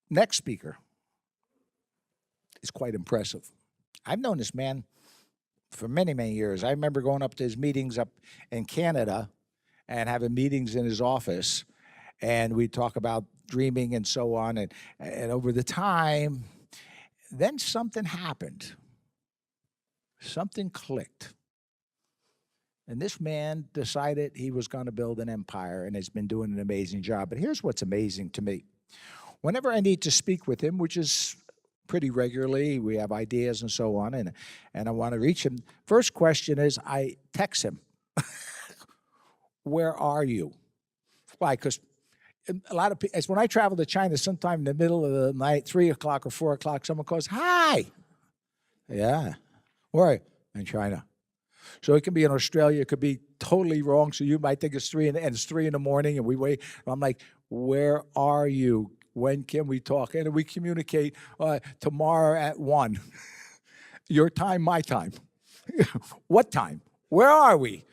Next speaker is quite impressive. I've known this man for many, many years. I remember going up to his meetings up in Canada and having meetings in his office, and we talk about dreaming and so on. And over the time, then something happened. Something clicked. And this man decided he was going to build an empire and has been doing an amazing job. But here's what's amazing to me. Whenever I need to speak with him, which is pretty regularly, we have ideas and so on, and I want to reach him. First question is I text him, where are you? Why? Because a lot of people, when I travel to China, sometime in the middle of the night, 3 o'clock or 4 o'clock, someone calls, hi. Yeah. Where are you? In China. So it can be in Australia. It could be totally wrong. So you might think it's 3 and it's 3 in the morning, and we wait. I'm like, where are you? When can we talk? And we communicate tomorrow at 1. Your time, my time. What time? Where are we?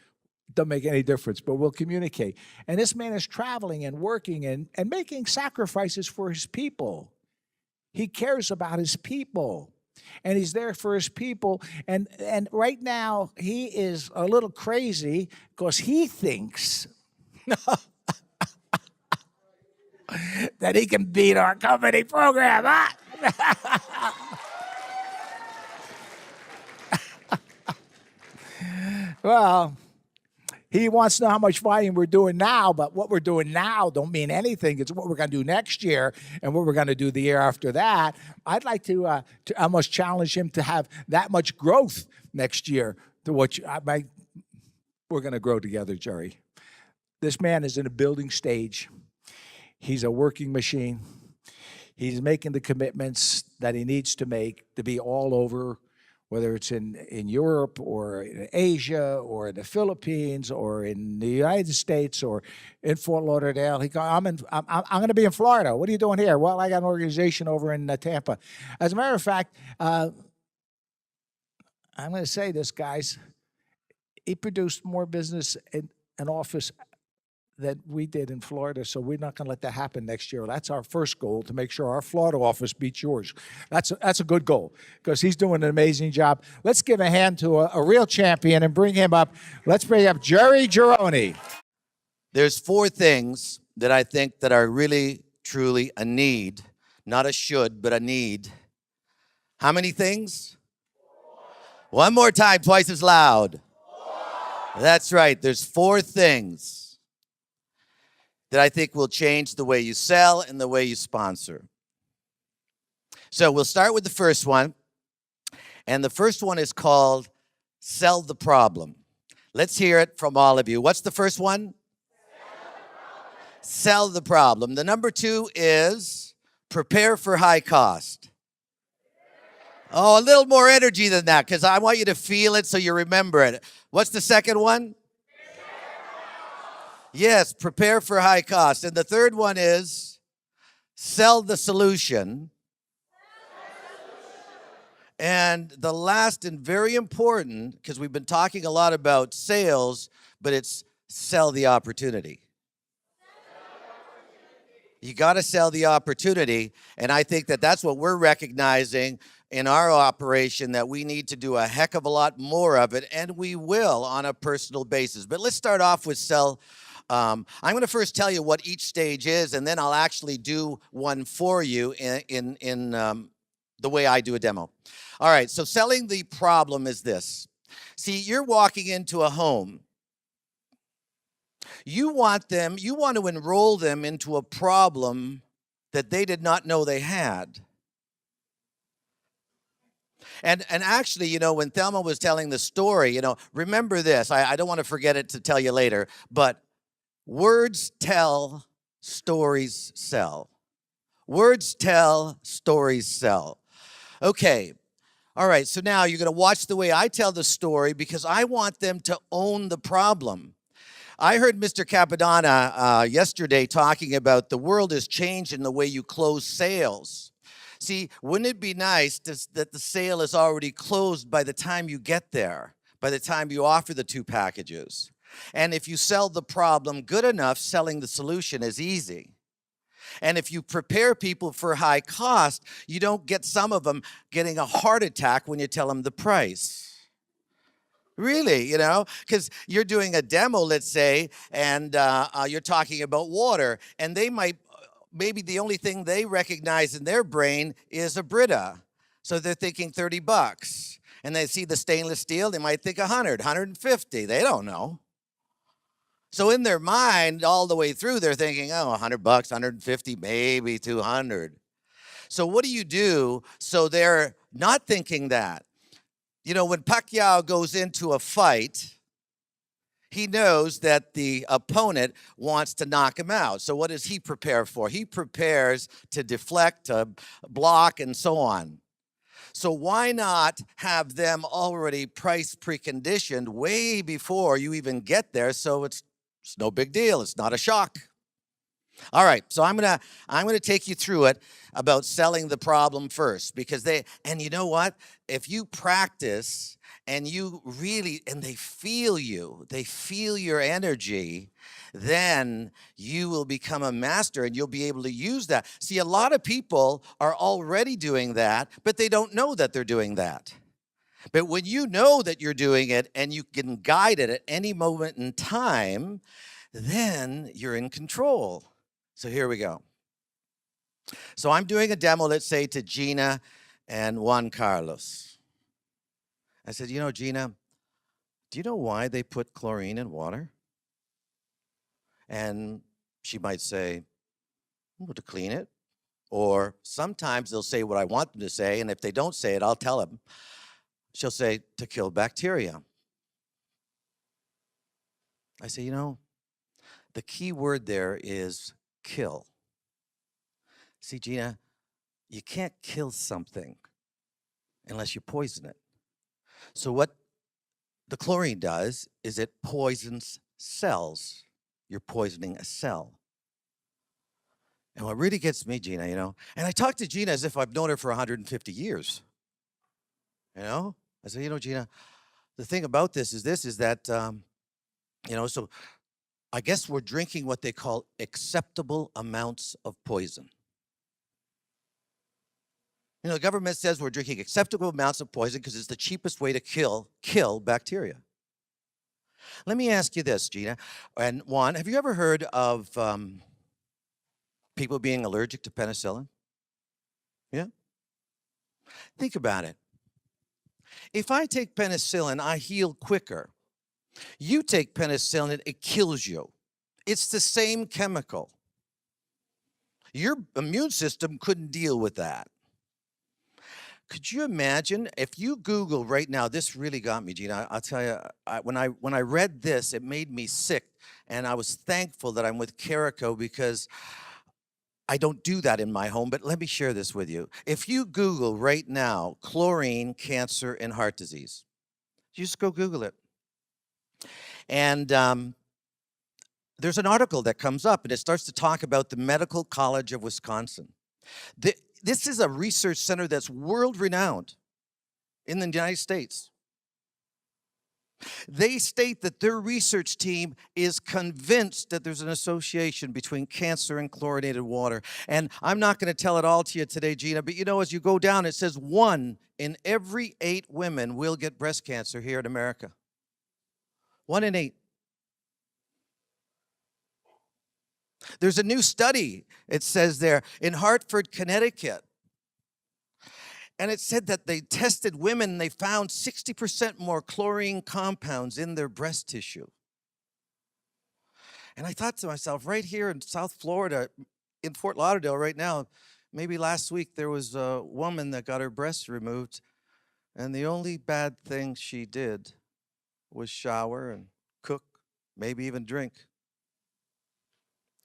Doesn't make any difference, but we'll communicate. And this man is traveling and working and making sacrifices for his people. He cares about his people. And he's there for his people. And right now, he is a little crazy because he thinks that he can beat our company program. Huh? Well, he wants to know how much volume we're doing now, but what we're doing now don't mean anything. It's what we're going to do next year and what we're going to do the year after that. I'd like to almost challenge him to have that much growth next year. To what we're going to grow together, Gerry. This man is in a building stage. He's a working machine. He's making the commitments that he needs to make to be all over, whether it's in Europe or in Asia or in the Philippines or in the United States or in Fort Lauderdale. He goes, I'm going to be in Florida. What are you doing here? Well, I got an organization over in Tampa. As a matter of fact, I'm going to say this, guys. He produced more business in an office that we did in Florida, so we're not going to let that happen next year. That's our first goal, to make sure our Florida office beats yours. That's a good goal, because he's doing an amazing job. Let's give a hand to a real champion and bring him up. Let's bring up Gerry Geroni. There's 4 things that I think that are really, truly a need, not a should, but a need. How many things? 1 more time, twice as loud. That's right. There's 4 things that I think will change the way you sell and the way you sponsor. So we'll start with the first one. And the first one is called Sell the Problem. Let's hear it from all of you. What's the first one? Sell the problem. The number 2 is prepare for high cost. Oh, a little more energy than that, because I want you to feel it so you remember it. What's the second one? Yes, prepare for high cost. And the third one is sell the solution. And the last and very important, because we've been talking a lot about sales, but it's sell the opportunity. You got to sell the opportunity. And I think that that's what we're recognizing in our operation, that we need to do a heck of a lot more of it. And we will on a personal basis. But let's start off with sell. I'm going to first tell you what each stage is, and then I'll actually do one for you in the way I do a demo. All right, so selling the problem is this. See, you're walking into a home. You want to enroll them into a problem that they did not know they had. And actually, when Thelma was telling the story, remember this. I don't want to forget it to tell you later, but words tell, stories sell. Words tell, stories sell. Okay. All right. So now you're going to watch the way I tell the story, because I want them to own the problem. I heard Mr. Capadonna yesterday talking about the world has changed in the way you close sales. See, wouldn't it be nice that the sale is already closed by the time you get there, by the time you offer the 2 packages? And if you sell the problem good enough, selling the solution is easy. And if you prepare people for high cost, you don't get some of them getting a heart attack when you tell them the price. Really, because you're doing a demo, let's say, and you're talking about water, and they might, maybe the only thing they recognize in their brain is a Brita. So they're thinking $30. And they see the stainless steel, they might think 100, 150. They don't know. So in their mind, all the way through, they're thinking, oh, 100 bucks, 150, maybe 200. So what do you do so they're not thinking that? When Pacquiao goes into a fight, he knows that the opponent wants to knock him out. So what does he prepare for? He prepares to deflect, to block, and so on. So why not have them already price preconditioned way before you even get there, so it's no big deal. It's not a shock. All right, so I'm gonna take you through it about selling the problem first, because and you know what? If you practice and you really, and they feel your energy, then you will become a master and you'll be able to use that. See, a lot of people are already doing that, but they don't know that they're doing that. But when you know that you're doing it and you can guide it at any moment in time, then you're in control. So here we go. So I'm doing a demo, let's say, to Gina and Juan Carlos. I said, Gina, do you know why they put chlorine in water? And she might say, well, to clean it. Or sometimes they'll say what I want them to say, and if they don't say it, I'll tell them. She'll say, to kill bacteria. I say, the key word there is kill. See, Gina, you can't kill something unless you poison it. So what the chlorine does is it poisons cells. You're poisoning a cell. And what really gets me, Gina, and I talk to Gina as if I've known her for 150 years. I say, Gina, the thing about this is that, so I guess we're drinking what they call acceptable amounts of poison. The government says we're drinking acceptable amounts of poison because it's the cheapest way to kill bacteria. Let me ask you this, Gina and Juan, have you ever heard of people being allergic to penicillin? Yeah? Think about it. If I take penicillin, I heal quicker. You take penicillin, it kills you. It's the same chemical. Your immune system couldn't deal with that. Could you imagine if you Google right now? This really got me, Gina. I'll tell you, when I read this, it made me sick, and I was thankful that I'm with Carico because I don't do that in my home. But let me share this with you. If you Google right now, chlorine, cancer, and heart disease, you just go Google it, and there's an article that comes up, and it starts to talk about the Medical College of Wisconsin. This is a research center that's world-renowned in the United States. They state that their research team is convinced that there's an association between cancer and chlorinated water. And I'm not going to tell it all to you today, Gina, but as you go down, it says 1 in every 8 women will get breast cancer here in America. 1 in 8. There's a new study, it says there, in Hartford, Connecticut. And it said that they tested women and they found 60% more chlorine compounds in their breast tissue. And I thought to myself, right here in South Florida, in Fort Lauderdale right now, maybe last week there was a woman that got her breasts removed, and the only bad thing she did was shower and cook, maybe even drink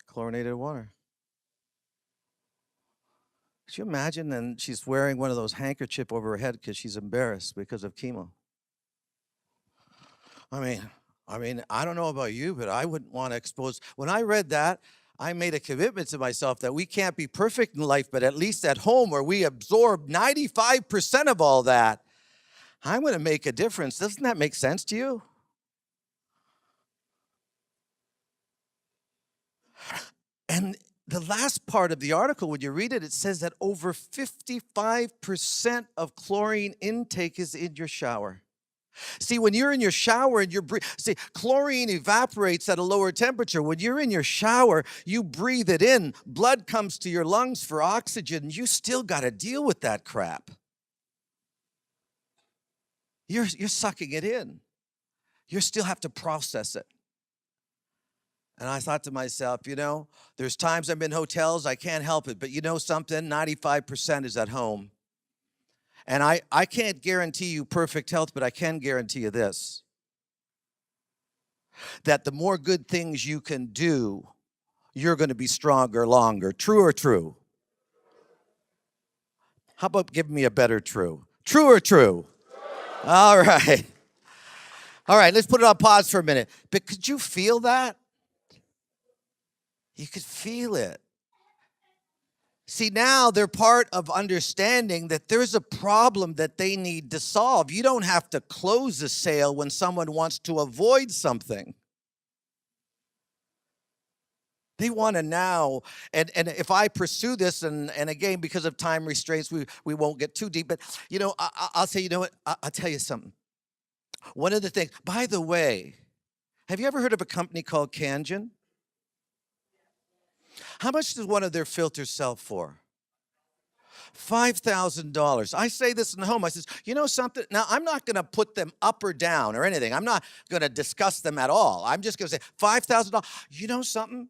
chlorinated water. Could you imagine? Then she's wearing one of those handkerchiefs over her head because she's embarrassed because of chemo. I mean, I don't know about you, but I wouldn't want to expose. When I read that, I made a commitment to myself that we can't be perfect in life, but at least at home where we absorb 95% of all that, I'm going to make a difference. Doesn't that make sense to you? And the last part of the article, when you read it, it says that over 55% of chlorine intake is in your shower. See, when you're in your shower and see, chlorine evaporates at a lower temperature. When you're in your shower, you breathe it in. Blood comes to your lungs for oxygen. You still got to deal with that crap. You're sucking it in. You still have to process it. And I thought to myself, there's times I'm in hotels, I can't help it. But you know something? 95% is at home. And I can't guarantee you perfect health, but I can guarantee you this. That the more good things you can do, you're going to be stronger longer. True or true? How about give me a better true? True or true? All right. All right, let's put it on pause for a minute. But could you feel that? You could feel it. See, now they're part of understanding that there's a problem that they need to solve. You don't have to close a sale when someone wants to avoid something. They want to now, and if I pursue this, and again, because of time restraints, we won't get too deep, but, I'll say, I'll tell you something. One of the things, by the way, have you ever heard of a company called Kangen? How much does one of their filters sell for? $5,000. I say this in the home. I says, you know something? Now, I'm not going to put them up or down or anything. I'm not going to discuss them at all. I'm just going to say, $5,000. You know something?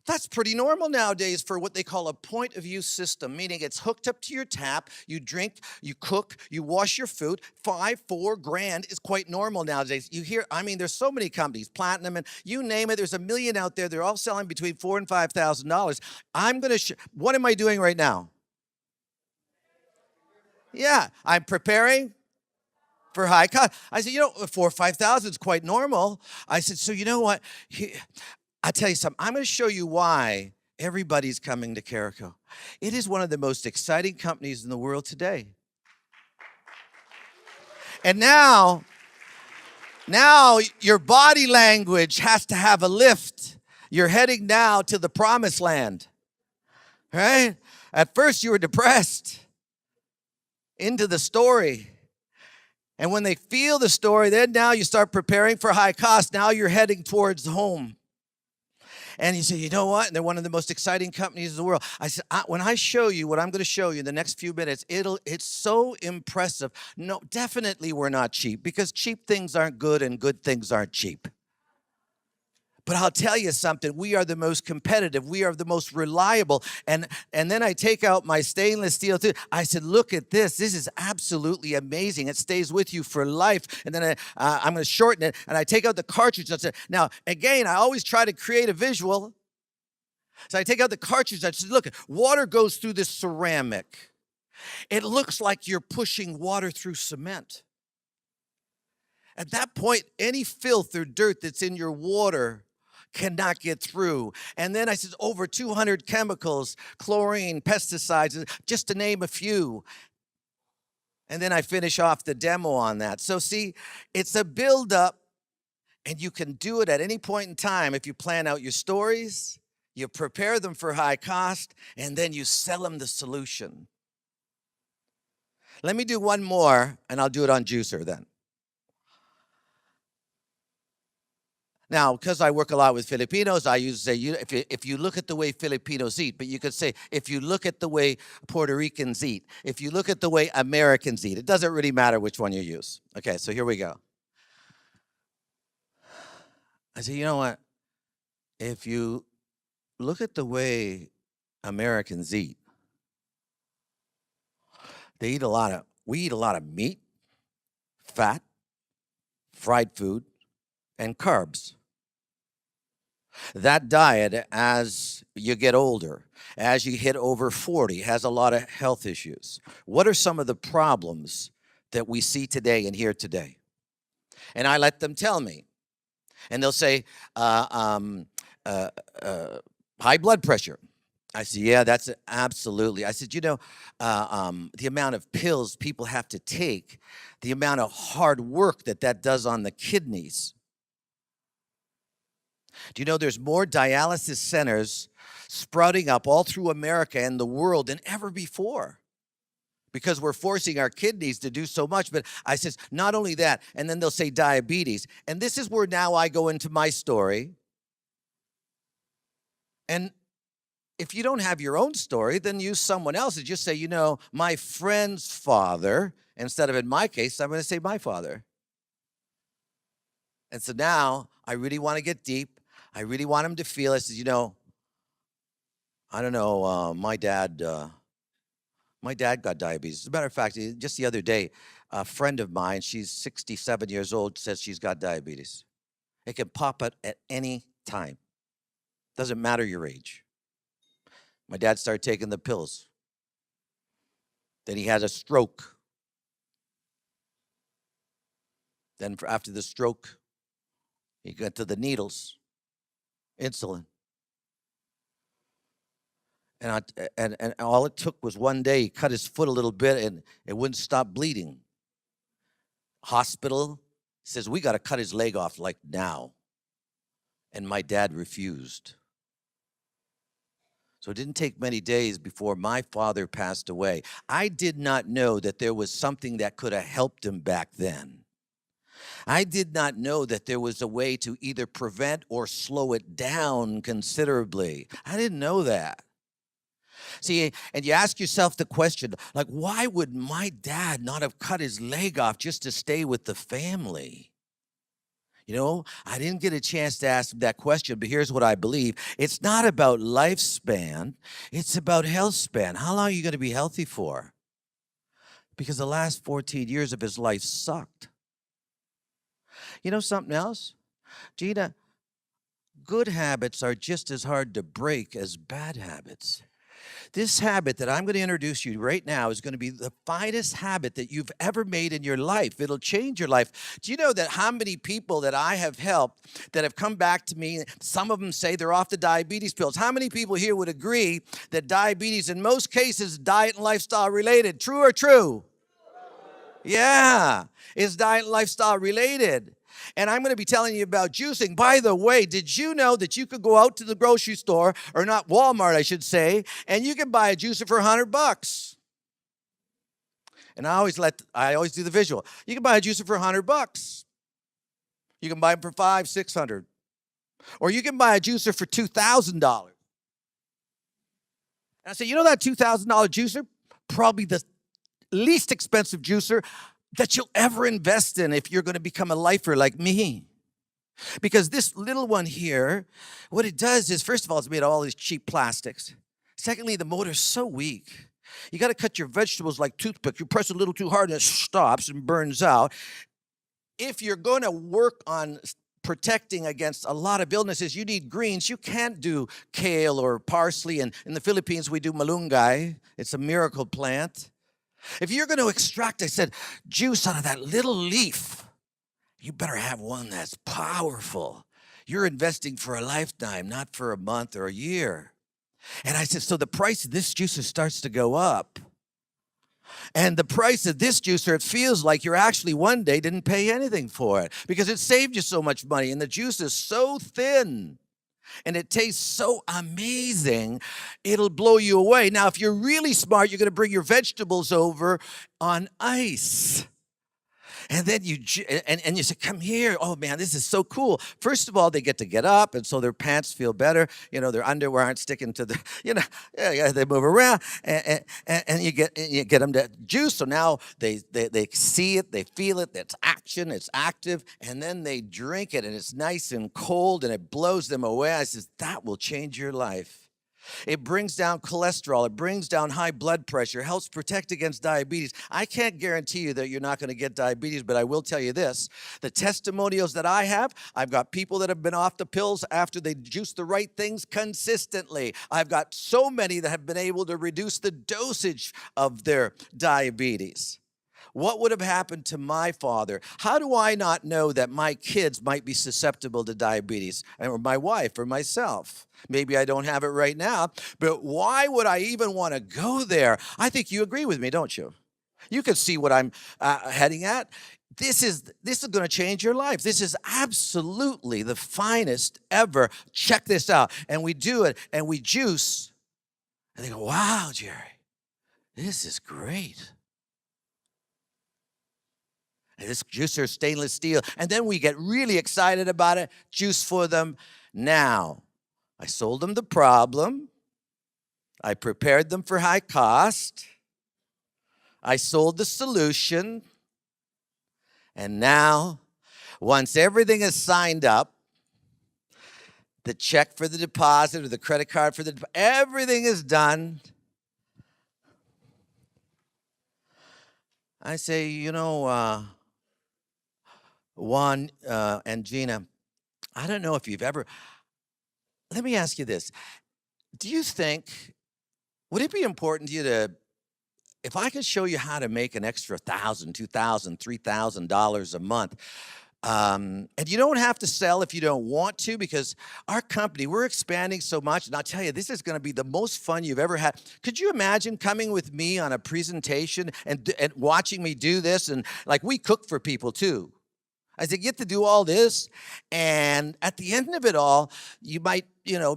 That's pretty normal nowadays for what they call a point of use system, meaning it's hooked up to your tap, you drink, you cook, you wash your food. $4 grand is quite normal nowadays. You hear, there's so many companies, Platinum, and you name it, there's a million out there. They're all selling between $4,000 and $5,000. I'm going to, what am I doing right now? Yeah, I'm preparing for high cost. I said, $4,000 or $5,000 is quite normal. I said, so you know what? I'll tell you something. I'm going to show you why everybody's coming to Carico. It is one of the most exciting companies in the world today. And now your body language has to have a lift. You're heading now to the promised land, right? At first you were depressed into the story. And when they feel the story, then now you start preparing for high cost. Now you're heading towards home. And you say, you know what? And they're one of the most exciting companies in the world. I said, when I show you what I'm going to show you in the next few minutes, it's so impressive. No, definitely we're not cheap, because cheap things aren't good and good things aren't cheap. But I'll tell you something, we are the most competitive. We are the most reliable. And then I take out my stainless steel too. I said, look at this. This is absolutely amazing. It stays with you for life. And then I'm going to shorten it. And I take out the cartridge. I said, now, again, I always try to create a visual. So I take out the cartridge. I said, look, water goes through this ceramic. It looks like you're pushing water through cement. At that point, any filth or dirt that's in your water cannot get through. And then I said, over 200 chemicals, chlorine, pesticides, just to name a few. And then I finish off the demo on that. So see, it's a build-up, and you can do it at any point in time if you plan out your stories, you prepare them for high cost, and then you sell them the solution. Let me do one more, and I'll do it on Juicer then. Now, because I work a lot with Filipinos, I usually say, if you look at the way Filipinos eat, but you could say, if you look at the way Puerto Ricans eat, if you look at the way Americans eat, it doesn't really matter which one you use. Okay, so here we go. I say, you know what? If you look at the way Americans eat, we eat a lot of meat, fat, fried food, and carbs. That diet, as you get older, as you hit over 40, has a lot of health issues. What are some of the problems that we see today and hear today? And I let them tell me. And they'll say, high blood pressure. I said, yeah, that's absolutely. I said, the amount of pills people have to take, the amount of hard work that does on the kidneys. Do you know there's more dialysis centers sprouting up all through America and the world than ever before? Because we're forcing our kidneys to do so much. But I says, not only that, and then they'll say diabetes. And this is where now I go into my story. And if you don't have your own story, then use someone else's. Just say, my friend's father, instead of in my case, I'm going to say my father. And so now I really want to get deep. I really want him to feel. I says, I don't know, my dad got diabetes. As a matter of fact, just the other day, a friend of mine, she's 67 years old, says she's got diabetes. It can pop up at any time. Doesn't matter your age. My dad started taking the pills. Then he had a stroke. Then after the stroke, he got to the needles, insulin. And all it took was one day, he cut his foot a little bit and it wouldn't stop bleeding. Hospital says, we got to cut his leg off like now. And my dad refused. So it didn't take many days before my father passed away. I did not know that there was something that could have helped him back then. I did not know that there was a way to either prevent or slow it down considerably. I didn't know that. See, and you ask yourself the question, like, why would my dad not have cut his leg off just to stay with the family? I didn't get a chance to ask him that question, but here's what I believe. It's not about lifespan. It's about health span. How long are you going to be healthy for? Because the last 14 years of his life sucked. Something else? Gina, good habits are just as hard to break as bad habits. This habit that I'm going to introduce you right now is going to be the finest habit that you've ever made in your life. It'll change your life. Do you know that how many people that I have helped that have come back to me, some of them say they're off the diabetes pills. How many people here would agree that diabetes in most cases diet and lifestyle related? True or true? Yeah, it's diet and lifestyle related. And I'm going to be telling you about juicing. By the way, did you know that you could go out to the grocery store, or not Walmart, I should say, and you can buy a juicer for $100? And I always do the visual. You can buy a juicer for $100. You can buy them for $500, $600. Or you can buy a juicer for $2,000. And I say, that $2,000 juicer? Probably the least expensive juicer that you'll ever invest in if you're going to become a lifer like me. Because this little one here, what it does is, first of all, it's made of all these cheap plastics. Secondly, the motor's so weak. You got to cut your vegetables like toothpick. You press a little too hard and it stops and burns out. If you're going to work on protecting against a lot of illnesses, you need greens. You can't do kale or parsley. And in the Philippines, we do malunggay. It's a miracle plant. If you're going to extract, I said, juice out of that little leaf, you better have one that's powerful. You're investing for a lifetime, not for a month or a year. And I said, so the price of this juicer starts to go up. And the price of this juicer, it feels like you're actually one day didn't pay anything for it because it saved you so much money. And the juice is so thin. And it tastes so amazing, it'll blow you away. Now, if you're really smart, you're going to bring your vegetables over on ice. And then you say, come here. Oh, man, this is so cool. First of all, they get up, and so their pants feel better. Their underwear aren't sticking to the, they move around, and you get them to juice. So now they see it, they feel it, it's action, it's active, and then they drink it, and it's nice and cold, and it blows them away. I says, that will change your life. It brings down cholesterol. It brings down high blood pressure, helps protect against diabetes. I can't guarantee you that you're not going to get diabetes, but I will tell you this. The testimonials that I have, I've got people that have been off the pills after they juice the right things consistently. I've got so many that have been able to reduce the dosage of their diabetes. What would have happened to my father? How do I not know that my kids might be susceptible to diabetes, or my wife or myself? Maybe I don't have it right now, but why would I even want to go there? I think you agree with me, don't you? You can see what I'm heading at. This is going to change your life. This is absolutely the finest ever. Check this out. And we do it and we juice. And they go, wow, Gerry, this is great. And this juicer is stainless steel. And then we get really excited about it. Juice for them. Now, I sold them the problem. I prepared them for high cost. I sold the solution. And now, once everything is signed up, the check for the deposit or the credit card for the deposit, everything is done. I say, Juan and Gina, I don't know if you've ever, let me ask you this. Do you think, would it be important to you to, if I could show you how to make an extra $1,000, $2,000, $3,000 a month, and you don't have to sell if you don't want to, because our company, we're expanding so much, and I'll tell you, this is going to be the most fun you've ever had. Could you imagine coming with me on a presentation and watching me do this? And like, we cook for people too. I said, get to do all this, and at the end of it all, you might,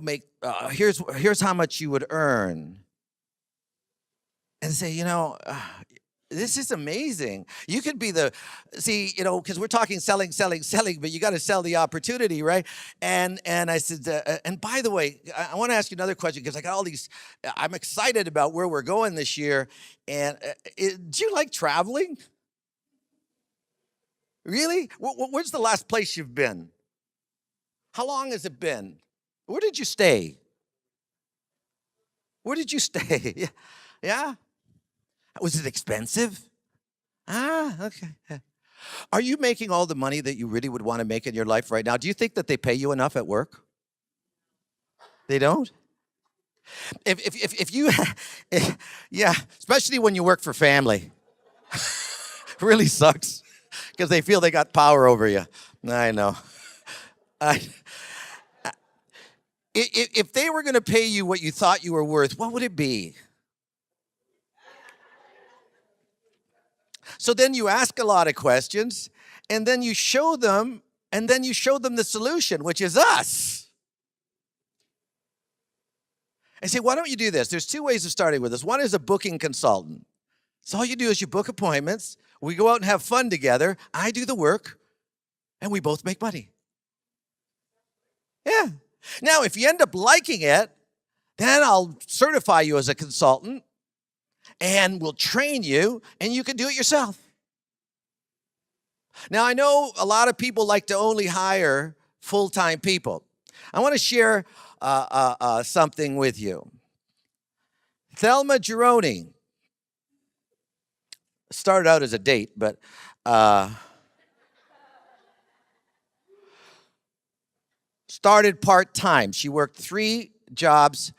make, here's how much you would earn. And say, this is amazing. You could be because we're talking selling, but you got to sell the opportunity, right? And I said, and by the way, I want to ask you another question, because I got all these, I'm excited about where we're going this year. And do you like traveling? Really? Where's the last place you've been? How long has it been? Where did you stay? Where did you stay? Yeah? Was it expensive? Okay. Are you making all the money that you really would want to make in your life right now? Do you think that they pay you enough at work? They don't? If you, yeah, especially when you work for family. Really sucks, because they feel they got power over you. I know. If they were going to pay you what you thought you were worth, what would it be? So then you ask a lot of questions, and then you show them, the solution, which is us. I say, why don't you do this? There's two ways of starting with this. One is a booking consultant. So all you do is you book appointments. We go out and have fun together. I do the work, and we both make money. Yeah. Now, if you end up liking it, then I'll certify you as a consultant, and we'll train you, and you can do it yourself. Now, I know a lot of people like to only hire full-time people. I want to share something with you. Thelma Geroni started out as a date, but started part-time. She worked 3 jobs,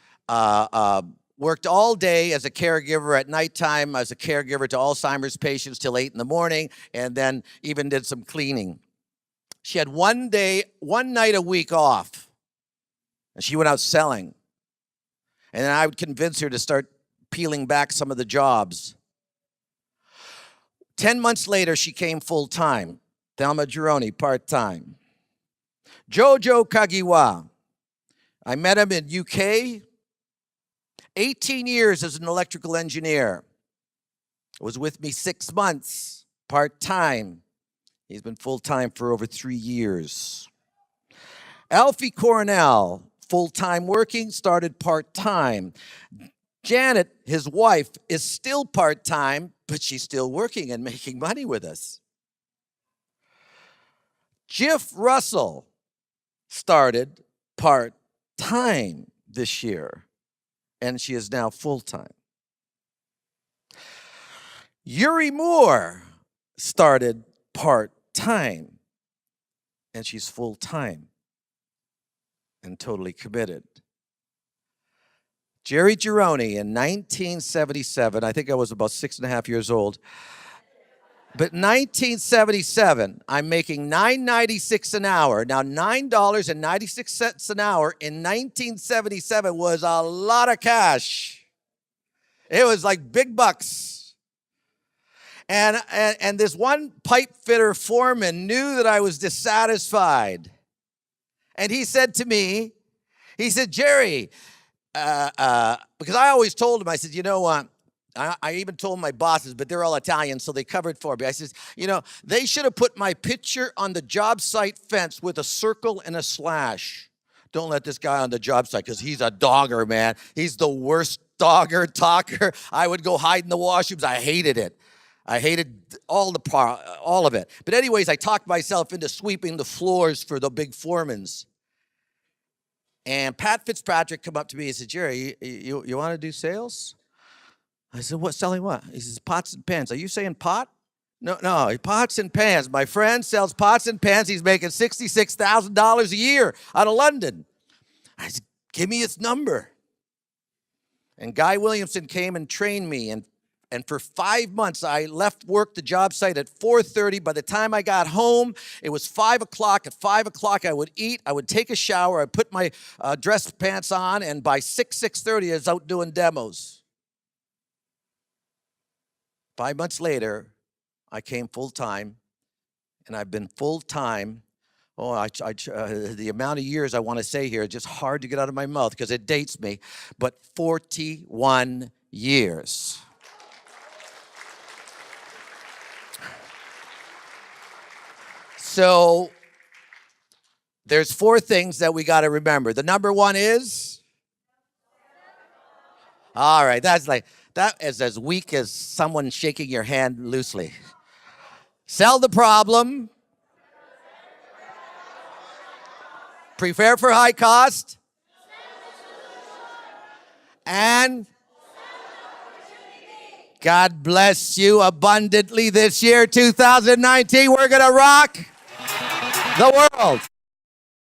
worked all day as a caregiver, at nighttime as a caregiver to Alzheimer's patients till 8 in the morning, and then even did some cleaning. She had one night a week off, and she went out selling. And then I would convince her to start peeling back some of the jobs. 10 months later, she came full-time. Thelma Geroni, part-time. Jojo Kagiwa, I met him in UK. 18 years as an electrical engineer. Was with me 6 months, part-time. He's been full-time for over 3 years. Alfie Cornell, full-time working, started part-time. Janet, his wife, is still part-time, but she's still working and making money with us. Jiff Russell started part-time this year, and she is now full-time. Yuri Moore started part-time, and she's full-time and totally committed. Gerry Geroni in 1977, I think I was about 6.5 years old, but 1977, I'm making $9.96 an hour. Now, $9.96 an hour in 1977 was a lot of cash. It was like big bucks. And this one pipe fitter foreman knew that I was dissatisfied. And he said to me, he said, Gerry, because I always told him, I said, you know what? I even told my bosses, but they're all Italian, so they covered for me. I said, you know, they should have put my picture on the job site fence with a circle and a slash. Don't let this guy on the job site because he's a dogger, man. He's the worst dogger, talker. I would go hide in the washrooms. I hated it. I hated all of it. But anyways, I talked myself into sweeping the floors for the big foremans. And Pat Fitzpatrick come up to me and said, Gerry, you want to do sales? I said, what, selling what? He says, pots and pans. Are you saying pot? No, pots and pans. My friend sells pots and pans. He's making $66,000 a year out of London. I said, give me his number. And Guy Williamson came and trained me. And for 5 months, I left work, the job site at 4:30. By the time I got home, it was 5 o'clock. At 5 o'clock, I would eat. I would take a shower. I'd put my dress pants on. And by 6:30, I was out doing demos. 5 months later, I came full-time. And I've been full-time. The amount of years I want to say here is just hard to get out of my mouth because it dates me. But 41 years. So there's 4 things that we got to remember. The number one is, all right, that is as weak as someone shaking your hand loosely. Sell the problem. Prepare for high cost. And God bless you abundantly this year, 2019. We're going to rock the world.